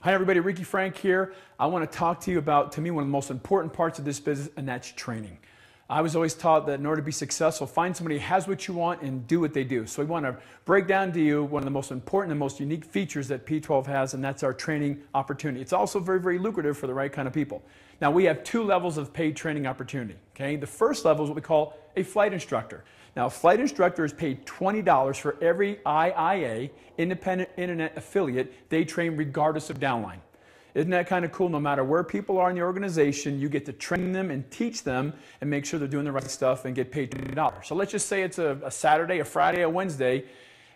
Hi everybody, Ricky Frank here. I want to talk to you about, to me, one of the most important parts of this business, and that's training. I was always taught that in order to be successful, find somebody who has what you want and do what they do. So we want to break down to you one of the most important and most unique features that P12 has, and that's our training opportunity. It's also very, very lucrative for the right kind of people. Now we have two levels of paid training opportunity. Okay? The first level is what we call a flight instructor. Now a flight instructor is paid $20 for every IIA, independent internet affiliate, they train regardless of downline. Isn't that kind of cool? No matter where people are in the organization, you get to train them and teach them and make sure they're doing the right stuff and get paid $20. So let's just say it's a Saturday, a Friday, a Wednesday,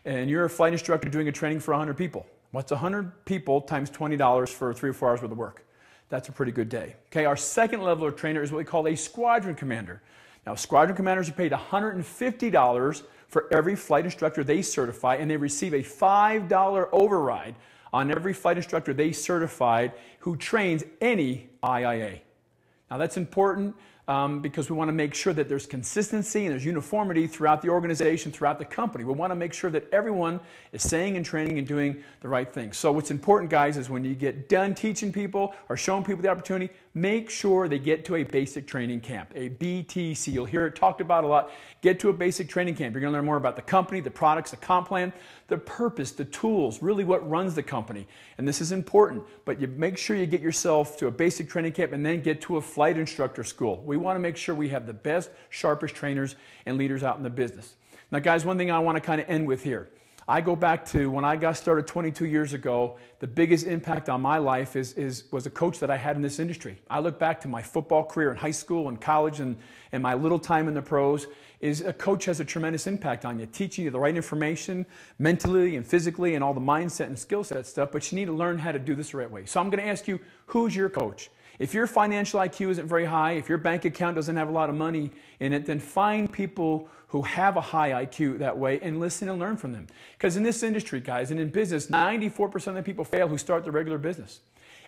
and you're a flight instructor doing a training for 100 people. What's 100 people times $20 for 3 or 4 hours worth of work? That's a pretty good day. Okay, our second level of trainer is what we call a squadron commander. Now, squadron commanders are paid $150 for every flight instructor they certify, and they receive a $5 override on every flight instructor they certified who trains any IIA. Now that's important because we want to make sure that there's consistency and there's uniformity throughout the organization, throughout the company. We want to make sure that everyone is saying and training and doing the right thing. So what's important, guys, is when you get done teaching people or showing people the opportunity, make sure they get to a basic training camp, a BTC. You'll hear it talked about a lot. Get to a basic training camp. You're going to learn more about the company, the products, the comp plan, the purpose, the tools, really what runs the company. And this is important, but you make sure you get yourself to a basic training camp and then get to a flight instructor school. We want to make sure we have the best, sharpest trainers and leaders out in the business. Now, guys, one thing I want to kind of end with here. I go back to when I got started 22 years ago, the biggest impact on my life was a coach that I had in this industry. I look back to my football career in high school and college and my little time in the pros, is a coach has a tremendous impact on you, teaching you the right information mentally and physically and all the mindset and skill set stuff, but you need to learn how to do this the right way. So I'm going to ask you, who's your coach? If your financial IQ isn't very high, if your bank account doesn't have a lot of money in it, then find people who have a high IQ that way and listen and learn from them. Because in this industry, guys, and in business, 94% of the people fail who start their regular business.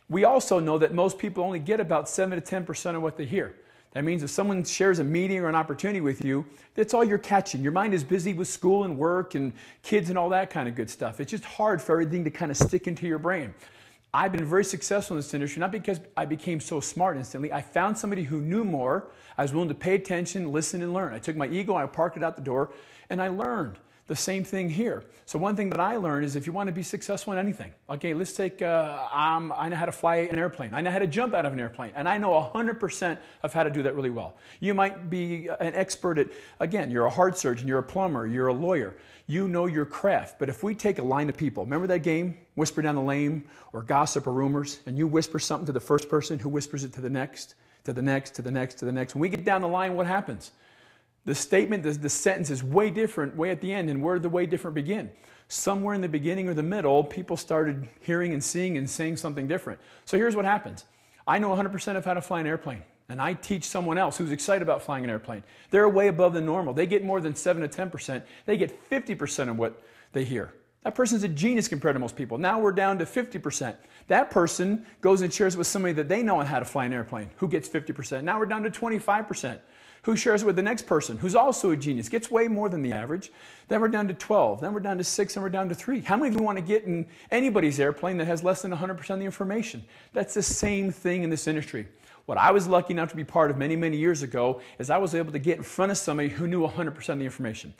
We also know that most people only get about 7 to 10% of what they hear. That means if someone shares a meeting or an opportunity with you, that's all you're catching. Your mind is busy with school and work and kids and all that kind of good stuff. It's just hard for everything to kind of stick into your brain. I've been very successful in this industry, not because I became so smart instantly. I found somebody who knew more. I was willing to pay attention, listen, and learn. I took my ego, I parked it out the door, and I learned. The same thing here. So one thing that I learned is if you want to be successful in anything, okay, let's take, I know how to fly an airplane. I know how to jump out of an airplane. And I know 100% of how to do that really well. You might be an expert at, again, you're a heart surgeon, you're a plumber, you're a lawyer. You know your craft. But if we take a line of people, remember that game, Whisper Down the Lane, or Gossip or Rumors, and you whisper something to the first person who whispers it to the next, to the next, to the next, to the next. When we get down the line, what happens? The statement, the sentence is way different, way at the end, and where did the way different begin? Somewhere in the beginning or the middle, people started hearing and seeing and saying something different. So here's what happens. I know 100% of how to fly an airplane, and I teach someone else who's excited about flying an airplane. They're way above the normal. They get more than 7 to 10%. They get 50% of what they hear. That person's a genius compared to most people. Now we're down to 50%. That person goes and shares it with somebody that they know on how to fly an airplane, who gets 50%. Now we're down to 25%. Who shares it with the next person, who's also a genius, gets way more than the average. Then we're down to 12, then we're down to 6, and we're down to 3. How many of you want to get in anybody's airplane that has less than 100% of the information? That's the same thing in this industry. What I was lucky enough to be part of many, many years ago is I was able to get in front of somebody who knew 100% of the information.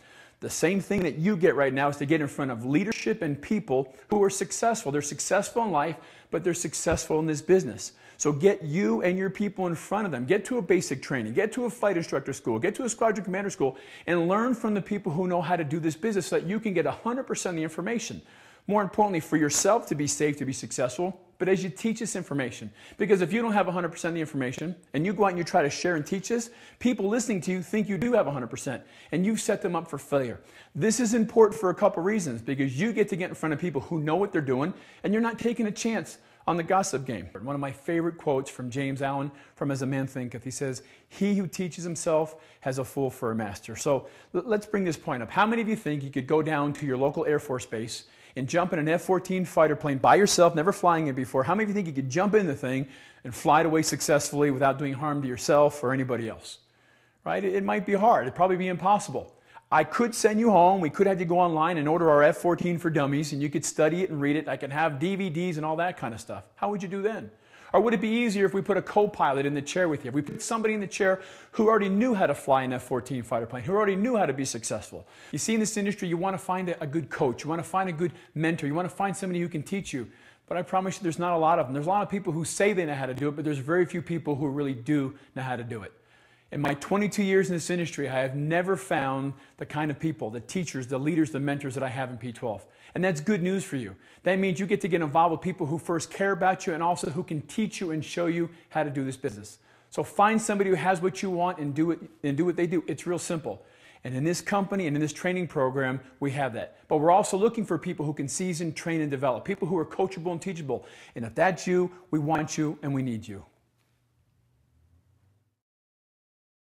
The same thing that you get right now is to get in front of leadership and people who are successful. They're successful in life, but they're successful in this business. So get you and your people in front of them. Get to a basic training. Get to a flight instructor school. Get to a squadron commander school and learn from the people who know how to do this business so that you can get 100% of the information. More importantly, for yourself to be safe, to be successful, but as you teach this information. Because if you don't have 100% of the information and you go out and you try to share and teach this, people listening to you think you do have 100% and you've set them up for failure. This is important for a couple reasons because you get to get in front of people who know what they're doing and you're not taking a chance on the gossip game. One of my favorite quotes from James Allen from As a Man Thinketh, he says, "He who teaches himself has a fool for a master." So let's bring this point up. How many of you think you could go down to your local Air Force base and jump in an F-14 fighter plane by yourself, never flying it before? How many of you think you could jump in the thing and fly it away successfully without doing harm to yourself or anybody else? Right? It might be hard. It'd probably be impossible. I could send you home. We could have you go online and order our F14 for Dummies, and you could study it and read it. I could have DVDs and all that kind of stuff. How would you do then? Or would it be easier if we put a co-pilot in the chair with you? If we put somebody in the chair who already knew how to fly an F-14 fighter plane, who already knew how to be successful? You see, in this industry, you want to find a good coach. You want to find a good mentor. You want to find somebody who can teach you. But I promise you, there's not a lot of them. There's a lot of people who say they know how to do it, but there's very few people who really do know how to do it. In my 22 years in this industry, I have never found the kind of people, the teachers, the leaders, the mentors that I have in P12. And that's good news for you. That means you get to get involved with people who first care about you and also who can teach you and show you how to do this business. So find somebody who has what you want and do what they do. It's real simple. And in this company and in this training program, we have that. But we're also looking for people who can season, train, and develop. People who are coachable and teachable. And if that's you, we want you and we need you.